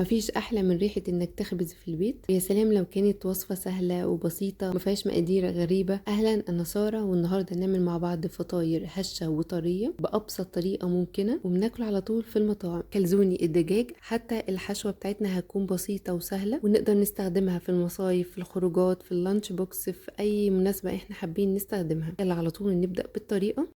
مفيش احلى من ريحه انك تخبز في البيت. يا سلام لو كانت وصفه سهله وبسيطه مفيهاش مقادير غريبه. اهلا، انا ساره، والنهارده نعمل مع بعض فطاير هشه وطريه بابسط طريقه ممكنه وبناكل على طول في المطاعم. كلزوني الدجاج، حتى الحشوه بتاعتنا هتكون بسيطه وسهله ونقدر نستخدمها في المصايف، في الخروجات، في اللانش بوكس، في اي مناسبه احنا حابين نستخدمها. يلا على طول نبدا بالطريقه.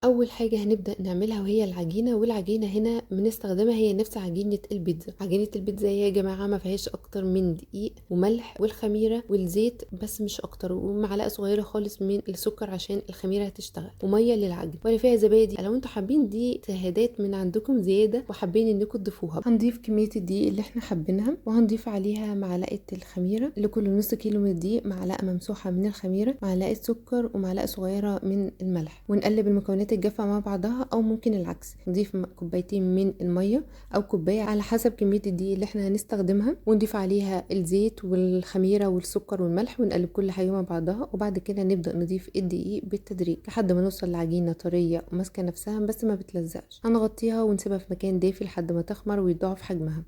اول حاجه هنبدا نعملها وهي العجينه، والعجينه هنا بنستخدمها هي نفس عجينه البيتزا. عجينه البيتزا هي يا جماعه ما فيهاش اكتر من دقيق وملح والخميره والزيت بس، مش اكتر، ومعلقه صغيره خالص من السكر عشان الخميره هتشتغل، وميه للعجن، ولا فيها زبادي. لو انتوا حابين دي اجتهادات من عندكم زياده وحابين انكم تضيفوها. هنضيف كميه الدقيق اللي احنا حابينها، وهنضيف عليها معلقه الخميره. لكل نص كيلو من الدقيق معلقه ممسوحه من الخميره، معلقه سكر، ومعلقه صغيره من الملح. ونقلب المكونات الجافه مع بعضها، او ممكن العكس، نضيف كوبايتين من الميه او كوبايه على حسب كميه الدقيق اللي احنا هنستخدمها، ونضيف عليها الزيت والخميره والسكر والملح، ونقلب كل حاجه مع بعضها. وبعد كده نبدا نضيف الدقيق بالتدريج لحد ما نوصل لعجينه طريه وماسكه نفسها بس ما بتلزقش. هنغطيها ونسيبها في مكان دافي لحد ما تخمر ويتضاعف حجمها.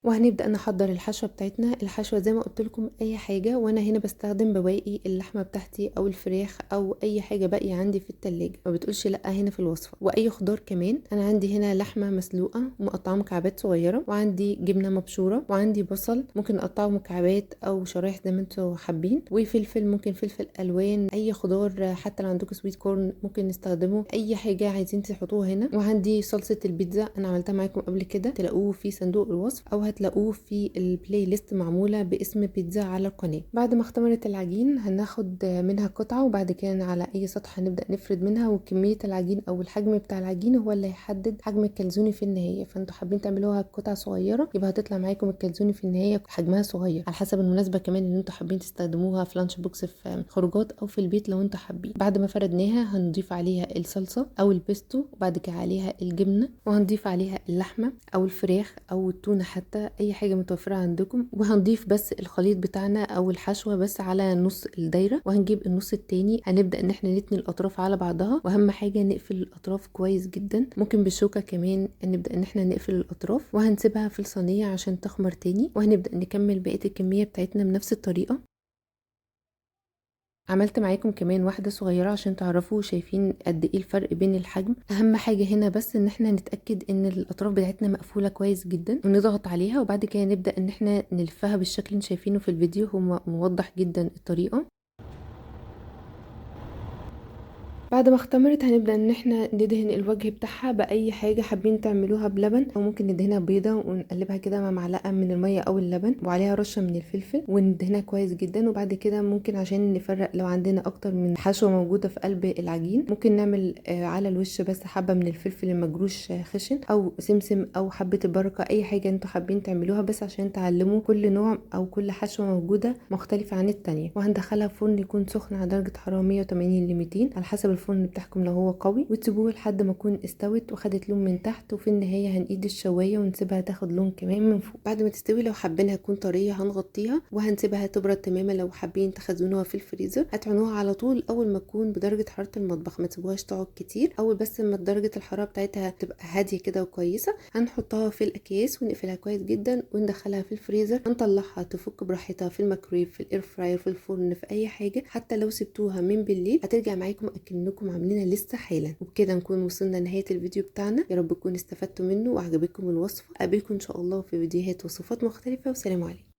وهنبدأ نحضر الحشوة بتاعتنا. الحشوة زي ما قلت لكم اي حاجة، وانا هنا بستخدم بواقي اللحمة بتاعتي او الفراخ او اي حاجة باقية عندي في التلاجة، ما بتقولش لا هنا في الوصفة. واي خضار كمان. انا عندي هنا لحمة مسلوقة ومقطعة مكعبات صغيرة، وعندي جبنة مبشورة، وعندي بصل ممكن اقطعه مكعبات او شرايح زي ما انتوا حابين، وفلفل ممكن فلفل الوان، اي خضار، حتى لو عندكم سويت كورن ممكن نستخدمه، اي حاجة عايزين تحطوها هنا. وعندي صلصة البيتزا انا عملتها معاكم قبل كده، تلاقوه في صندوق الوصف او هتلاقوه في البلاي ليست معموله باسم بيتزا على القناه. بعد ما اختمرت العجين هناخد منها قطعه، وبعد كده على اي سطح هنبدا نفرد منها. وكميه العجين او الحجم بتاع العجين هو اللي هيحدد حجم الكلزوني في النهايه. فانتوا حابين تعملوها قطع صغيره يبقى هتطلع معاكم الكلزوني في النهايه حجمها صغير، على حسب المناسبه كمان اللي انتوا حابين تستخدموها في لانش بوكس، في خروجات او في البيت لو انتوا حابين. بعد ما فردناها هنضيف عليها الصلصه او البيستو، وبعد كده عليها الجبنه، وهنضيف عليها اللحمه او الفراخ او التونه، حتى اي حاجه متوفره عندكم. وهنضيف بس الخليط بتاعنا او الحشوه بس على نص الدايره، وهنجيب النص التاني هنبدا ان احنا نتني الاطراف على بعضها. واهم حاجه نقفل الاطراف كويس جدا، ممكن بالشوكه كمان نبدا ان احنا نقفل الاطراف، وهنسيبها في الصينيه عشان تخمر تاني. وهنبدا نكمل بقيه الكميه بتاعتنا بنفس الطريقه. عملت معاكم كمان واحدة صغيرة عشان تعرفوا شايفين قد ايه الفرق بين الحجم. اهم حاجة هنا بس ان احنا نتأكد ان الاطراف بتاعتنا مقفولة كويس جدا، ونضغط عليها. وبعد كده نبدأ ان احنا نلفها بالشكل اللي شايفينه في الفيديو، هو موضح جدا الطريقة. بعد ما اختمرت هنبدأ ان احنا ندهن الوجه بتاعها بأي حاجة حابين تعملوها، بلبن او ممكن ندهنها بيضة ونقلبها كده مع معلقة من المية او اللبن، وعليها رشة من الفلفل، وندهنها كويس جدا. وبعد كده ممكن عشان نفرق لو عندنا اكتر من حشوة موجودة في قلب العجين، ممكن نعمل على الوش بس حبة من الفلفل المجروش خشن، او سمسم، او حبة البركة، اي حاجة انتوا حابين تعملوها، بس عشان تعلموا كل نوع او كل حشوة موجودة مختلفة عن التانية. وهندخلها في فرن يكون سخن على درجة حرارة 180 ل 200 على حسب الفرن بتاعكم لو هو قوي، وتسيبوه لحد ما تكون استوت وخدت لون من تحت. وفي النهايه هنقيد الشوايه ونسيبها تاخد لون كمان من فوق. بعد ما تستوي لو حابينها تكون طريه هنغطيها وهنسيبها تبرد تماما. لو حابين تخزنوها في الفريزر هتعينوها على طول اول ما تكون بدرجه حراره المطبخ، ما تسيبوهاش تقعد كتير. اول بس ما درجه الحراره بتاعتها تبقى هاديه كده وكويسه هنحطها في الاكياس ونقفلها كويس جدا وندخلها في الفريزر. هنطلعها تفك براحتها في الميكرويف، في الاير فراير، في الفرن، في اي حاجه. حتى لو سبتوها من بالليل هترجع معاكم اكنكم عاملينها لسه حالا. وبكده نكون وصلنا لنهايه الفيديو بتاعنا. يا رب تكونوا استفدتوا منه وعجبتكم الوصفه. اقابلكم ان شاء الله في فيديوهات وصفات مختلفه، وسلام عليكم.